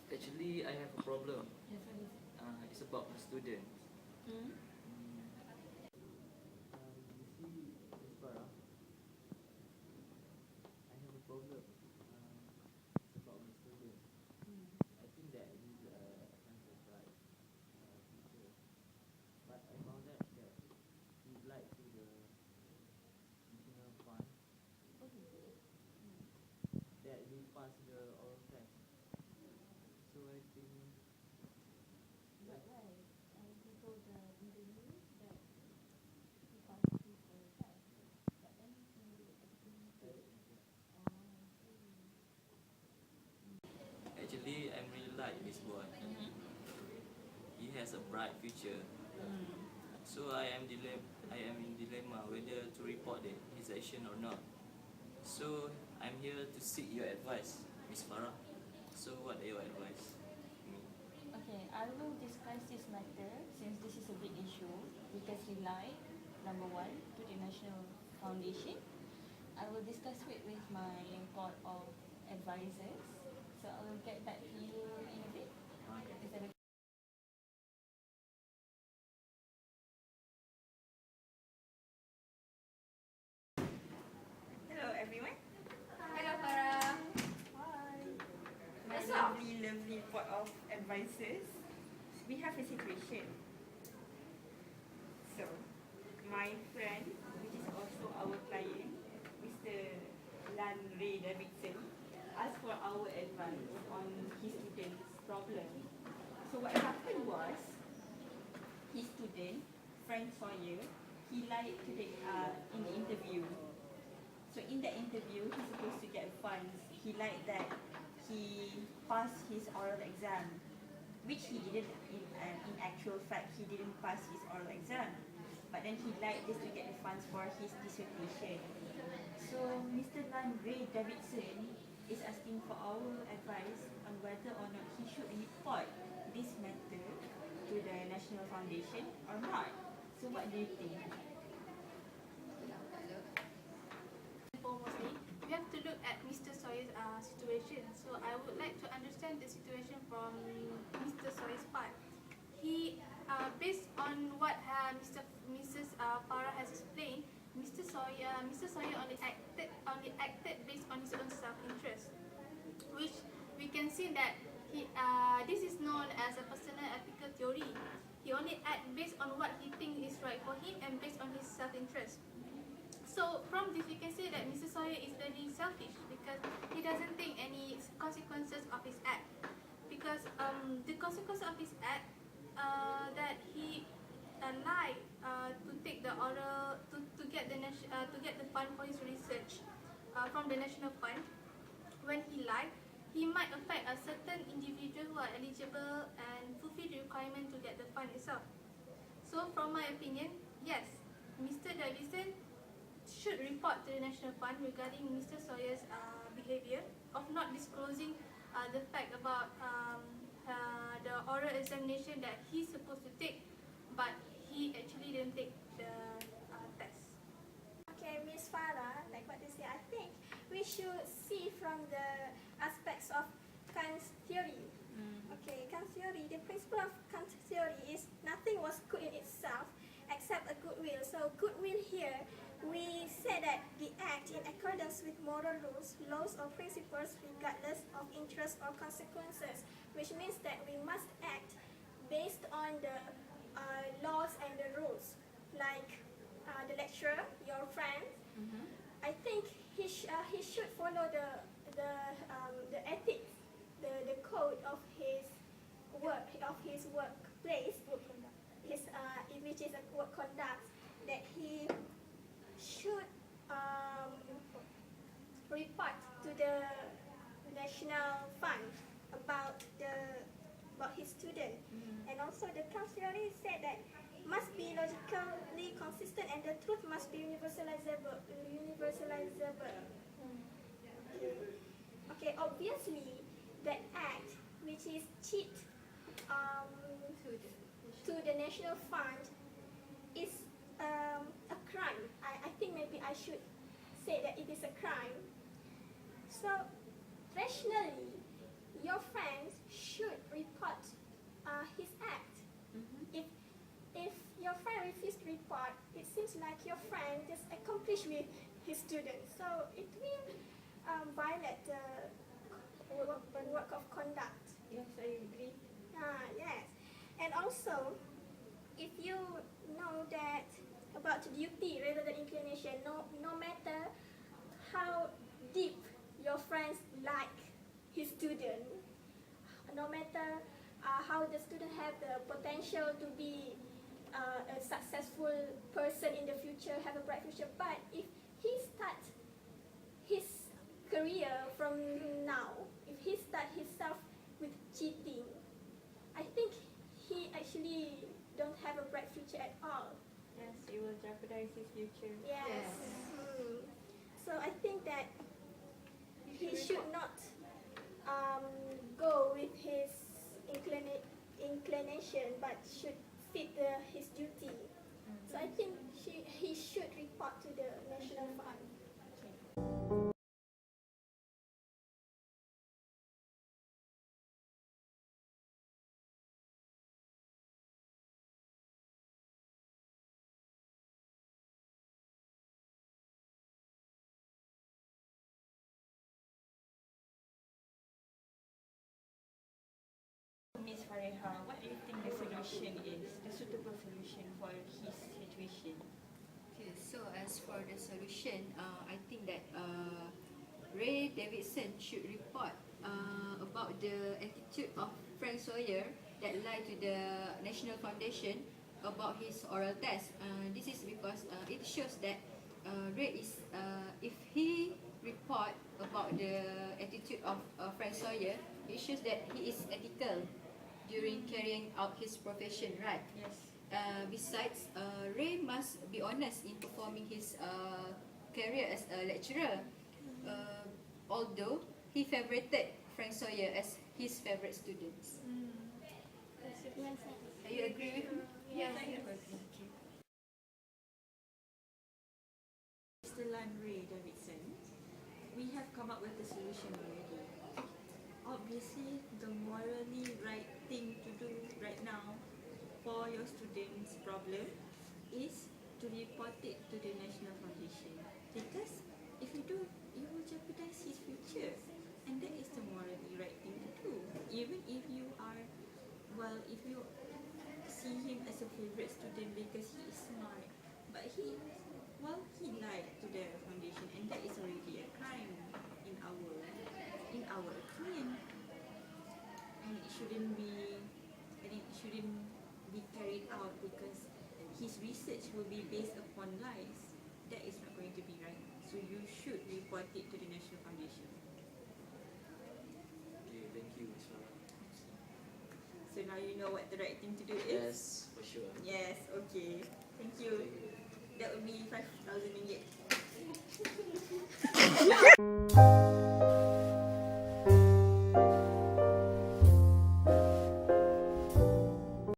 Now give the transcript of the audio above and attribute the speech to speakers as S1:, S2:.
S1: Actually, I have a problem.
S2: Yes, what is it?
S1: It's about the student.
S2: Hmm?
S1: You see, Miss Farah, I have a problem. It's about my student. I think that he's a kind of bright teacher, but I found out that he lied to the national fund that he passed the oral test. So I think
S2: But why? He told the interview that he passed his oral test, but then he actually failed. Oh, I see.
S1: actually I'm really like this boy. He has a bright future. So I am in dilemma whether to report his action or not. So I'm here to seek your advice, Miss Farah. So what are your advice?
S2: Okay, I will discuss this matter since this is a big issue because he lied, number one, to the National Foundation. I will discuss it with my board of advisors. So I will get back to you in a bit. Is that okay?
S3: Hello everyone.
S4: Hello, Farah.
S3: Hi. My
S4: What's up?
S3: lovely board of advisors. We have a situation. So, my friend, which is also our client, Mr. Davidson, asked for our advice on his student's problem. So what happened was, his student, friend Sawyer, he lied to in the interview. So in the interview, he's supposed to get funds. He lied that he passed his oral exam, which he didn't. In actual fact, he didn't pass his oral exam. But then he lied just to get the funds for his dissertation. So Mr. Davidson is asking for our advice on whether or not he should report this matter to the National Foundation or not. So what do you think?
S4: Foremostly, we have to look at Mr. Sawyer's situation. So I would like to understand the situation from Mr. Sawyer's part. He, based on what Mrs. Farah has explained, Mr. Sawyer only acted based on his own self-interest, which we can see that this is known as a personal ethical theory. He only acts based on what he thinks is right for him and based on his self-interest. So from this, we can say that Mr. Sawyer is very selfish because he doesn't think any consequences of his act. Because the consequence of his act, that he lied to take the order to get the fund for his research from the national fund. When he lied, he might affect a certain individual who are eligible and fulfill the requirement to get the fund itself. So from my opinion, yes, Mr. Davidson should report to the National Fund regarding Mr. Sawyer's behaviour of not disclosing the fact about the oral examination that he's supposed to take, but he actually didn't take the test.
S5: Okay, Miss Farah, like what you say, I think we should see from the aspects of Kant's theory. Okay, Kant's theory, the principle of Kant's theory is nothing was good in itself except a goodwill. So goodwill here, we say that the act in accordance with moral rules, laws or principles regardless of interest or consequences, which means that we must act based on the laws and the rules. Like the lecturer, your friend, I think he should follow the ethics, the code of his workplace, which is a work conduct, that he should report to the national fund about his student. And also the counselor said that must be logically consistent and the truth must be universalizable. Okay, obviously the act which is cheat to the national fund is a crime. I think maybe I should say that it is a crime. So rationally, your friends should report his act. If your friend refuses to report, it seems like your friend just accomplished with his student. So it will violate the work of conduct.
S3: Yes, I agree.
S5: Yes. And also, if you know that about duty rather than inclination, no matter how deep your friends like his student, no matter how the student have the potential to be a successful person in the future, have a bright future, but if he start his career from now, if he start himself with cheating, I think he actually don't have a bright future at all.
S3: Yes, it will jeopardize his future.
S5: Yes. So I think that he should not go with his inclination, but should fit his duty. So I think he should report to the national fund.
S3: Ms. Farehah, what do you think the solution is, the suitable solution for his situation?
S6: Okay, so as for the solution, I think that Ray Davidson should report about the attitude of Frank Sawyer that lied to the National Foundation about his oral test. This is because it shows that Ray is, if he report about the attitude of Frank Sawyer, it shows that he is ethical during carrying out his profession, right?
S3: Yes.
S6: Besides, Ray must be honest in performing his career as a lecturer, although he favorited Frank Sawyer as his favorite students. Do you agree with me?
S3: Yes, I agree. Mr. Ray Davidson, we have come up with a solution already. Obviously, the morally right thing to do right now for your students' problem is to report it to the National Foundation, because if you do, you will jeopardize his future, and that is the morally right thing to do. Even if you are, if you see him as a favorite student because he is smart, but he lied to the foundation, and that is already a crime in our opinion, and it shouldn't be carried out because his research will be based upon lies. That is not going to be right. So you should report it to the National Foundation.
S1: Okay, thank you, Ms. Farah.
S3: So now you know what the right thing to do is?
S1: Yes, for sure.
S3: Yes, okay. Thank you.
S1: Thank you.